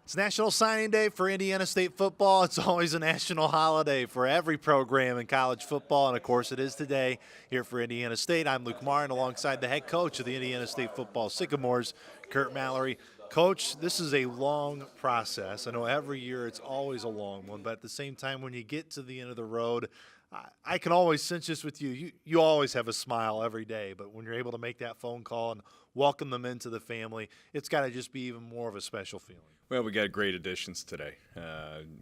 It's National Signing Day for Indiana State football. It's always a national holiday for every program in college football, and of course it is today here for Indiana State. I'm Luke Martin alongside the head coach of the Indiana State football Sycamores, Curt Mallory. Coach, this is a long process. I know every year it's always a long one, but at the same time, when you get to the end of the road, I can always sense this with you. You always have a smile every day, but when you're able to make that phone call and welcome them into the family, it's got to just be even more of a special feeling. Well, we got great additions today.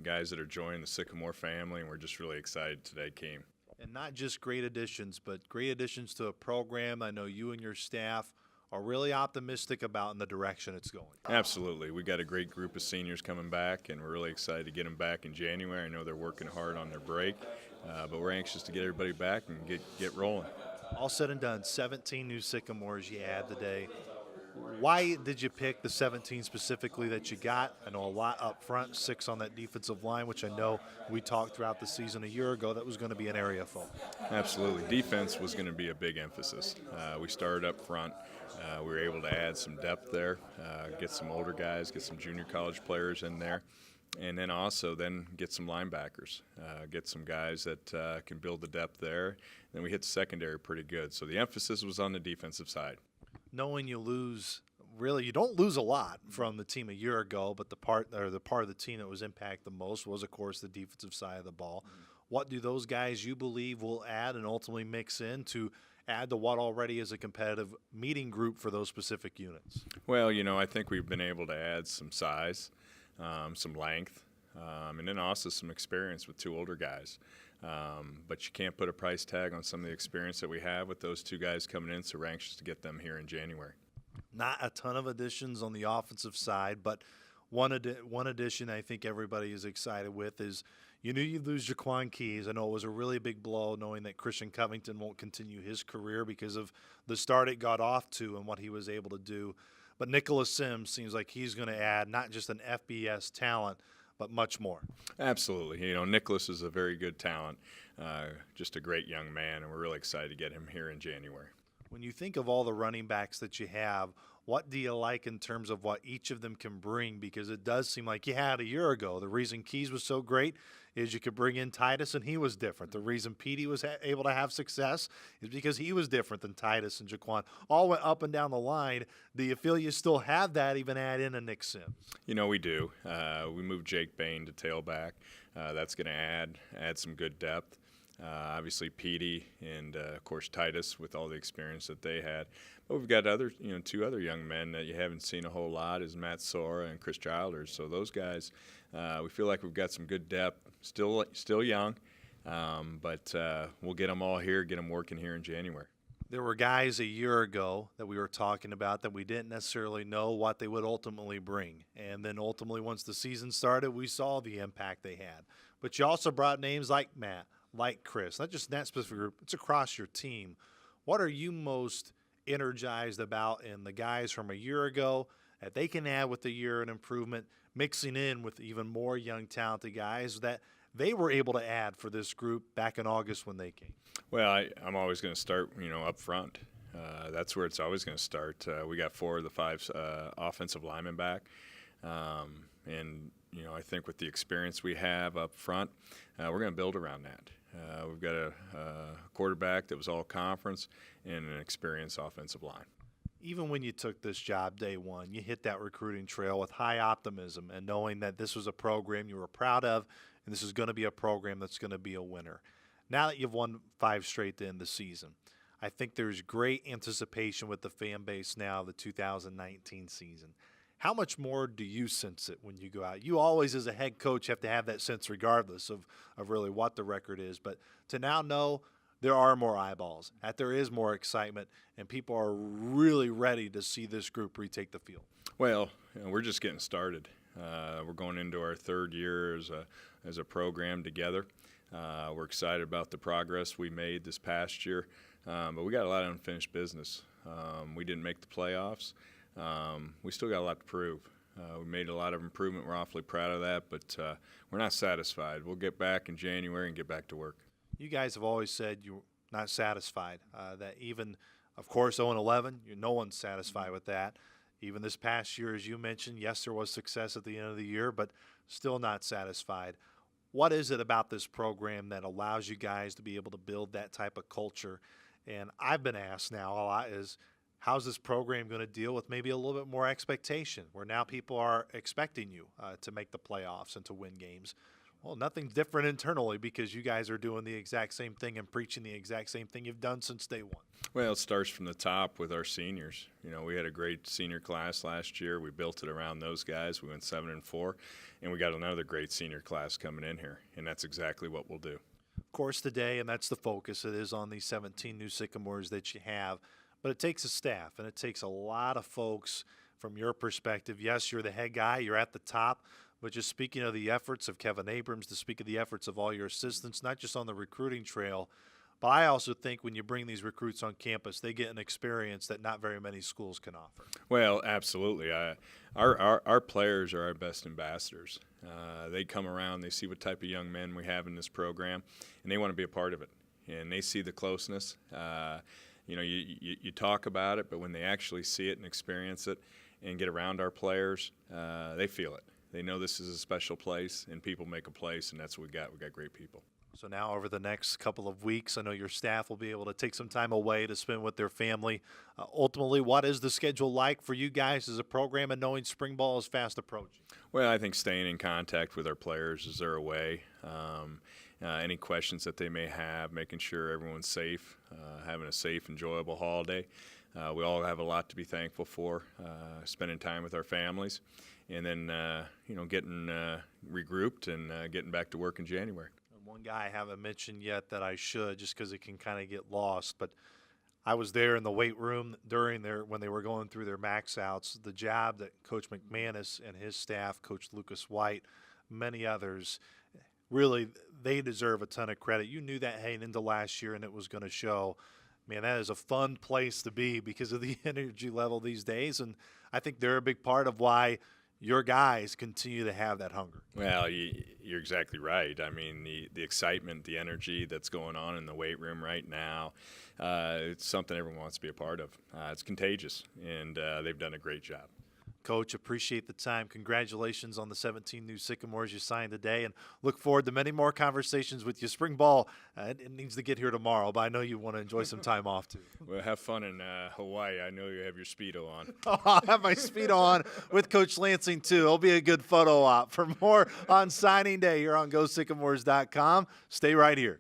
Guys that are joining the Sycamore family, and we're just really excited today came. And not just great additions, but great additions to a program I know you and your staff are really optimistic about in the direction it's going. Absolutely. We got a great group of seniors coming back, and we're really excited to get them back in January. I know they're working hard on their break, but we're anxious to get everybody back and get rolling. All said and done, 17 new Sycamores you add today. Why did you pick the 17 specifically that you got? I know a lot up front, 6 on that defensive line, which I know we talked throughout the season a year ago. That was going to be an area of focus. Absolutely. Defense was going to be a big emphasis. We started up front. We were able to add some depth there, get some older guys, get some junior college players in there, and then also get some linebackers, get some guys that can build the depth there. Then we hit the secondary pretty good. So the emphasis was on the defensive side. Knowing you lose, really, you don't lose a lot from the team a year ago, but the part of the team that was impacted the most was, of course, the defensive side of the ball. What do those guys you believe will add and ultimately mix in to add to what already is a competitive meeting group for those specific units? Well, I think we've been able to add some size, some length, and then also some experience with 2 older guys. But you can't put a price tag on some of the experience that we have with those 2 guys coming in, so we're anxious to get them here in January. Not a ton of additions on the offensive side, but one addition I think everybody is excited with is you knew you'd lose Jaquan Keys. I know it was a really big blow knowing that Christian Covington won't continue his career because of the start it got off to and what he was able to do. But Nicholas Sims seems like he's going to add not just an FBS talent, but much more. Absolutely. Nicholas is a very good talent, just a great young man, and we're really excited to get him here in January. When you think of all the running backs that you have, what do you like in terms of what each of them can bring? Because it does seem like you had a year ago. The reason Keys was so great is you could bring in Titus and he was different. The reason Petey was able to have success is because he was different than Titus and Jaquan. All went up and down the line. Do you feel you still have that, even add in a Nick Sims? We do. We moved Jake Bain to tailback. That's going to add some good depth. Obviously Petey and, of course, Titus with all the experience that they had. But we've got 2 other young men that you haven't seen a whole lot is Matt Sora and Chris Childers. So those guys, we feel like we've got some good depth, still young, but we'll get them all here, get them working here in January. There were guys a year ago that we were talking about that we didn't necessarily know what they would ultimately bring. And then ultimately once the season started, we saw the impact they had. But you also brought names like Matt, like Chris, not just in that specific group, it's across your team. What are you most energized about in the guys from a year ago that they can add with the year and improvement, mixing in with even more young, talented guys that they were able to add for this group back in August when they came? Well, I'm always going to start, up front. That's where it's always going to start. We got 4 of the 5 offensive linemen back. And I think with the experience we have up front, we're going to build around that. We've got a quarterback that was all conference and an experienced offensive line. Even when you took this job day one, you hit that recruiting trail with high optimism and knowing that this was a program you were proud of and this is going to be a program that's going to be a winner. Now that you've won 5 straight to end the season, I think there's great anticipation with the fan base now of the 2019 season. How much more do you sense it when you go out? You always, as a head coach, have to have that sense regardless of really what the record is. But to now know there are more eyeballs, that there is more excitement, and people are really ready to see this group retake the field. Well, we're just getting started. We're going into our 3rd year as a program together. We're excited about the progress we made this past year, but we got a lot of unfinished business. We didn't make the playoffs. We still got a lot to prove. We made a lot of improvement. We're awfully proud of that, but we're not satisfied. We'll get back in January and get back to work. You guys have always said you're not satisfied, that even, of course, 0-11, no one's satisfied with that. Even this past year, as you mentioned, yes, there was success at the end of the year, but still not satisfied. What is it about this program that allows you guys to be able to build that type of culture? And I've been asked now a lot is, how's this program going to deal with maybe a little bit more expectation, where now people are expecting you to make the playoffs and to win games? Well, nothing's different internally because you guys are doing the exact same thing and preaching the exact same thing you've done since day one. Well, it starts from the top with our seniors. You know, we had a great senior class last year. We built it around those guys. We went 7-4, and we got another great senior class coming in here, and that's exactly what we'll do. Of course, today, and that's the focus, it is on these 17 new Sycamores that you have, but it takes a staff, and it takes a lot of folks from your perspective. Yes, you're the head guy, you're at the top, but just speaking of the efforts of Kevin Abrams, to speak of the efforts of all your assistants, not just on the recruiting trail, but I also think when you bring these recruits on campus, they get an experience that not very many schools can offer. Well, absolutely. Our players are our best ambassadors. They come around, they see what type of young men we have in this program, and they want to be a part of it. And they see the closeness. You know, you talk about it, but when they actually see it and experience it and get around our players, they feel it. They know this is a special place, and people make a place, and that's what we got. We got great people. So now over the next couple of weeks, I know your staff will be able to take some time away to spend with their family. Ultimately, what is the schedule like for you guys as a program, and knowing spring ball is fast approaching? Well, I think staying in contact with our players as they're away. Any questions that they may have, making sure everyone's safe, having a safe, enjoyable holiday. We all have a lot to be thankful for, spending time with our families, and then, getting regrouped and getting back to work in January. One guy I haven't mentioned yet that I should, just because it can kind of get lost, but I was there in the weight room when they were going through their max outs. The job that Coach McManus and his staff, Coach Lucas White, many others, really, they deserve a ton of credit. You knew that heading into last year, and it was going to show. Man, that is a fun place to be because of the energy level these days, and I think they're a big part of why your guys continue to have that hunger. Well, you're exactly right. I mean, the excitement, the energy that's going on in the weight room right now, it's something everyone wants to be a part of. It's contagious, and they've done a great job. Coach, appreciate the time. Congratulations on the 17 new Sycamores you signed today, and look forward to many more conversations with you. Spring ball, it needs to get here tomorrow, but I know you want to enjoy some time off too. Well, have fun in Hawaii. I know you have your Speedo on. Oh, I'll have my Speedo on with Coach Lansing too. It'll be a good photo op. For more on signing day, you're on GoSycamores.com. Stay right here.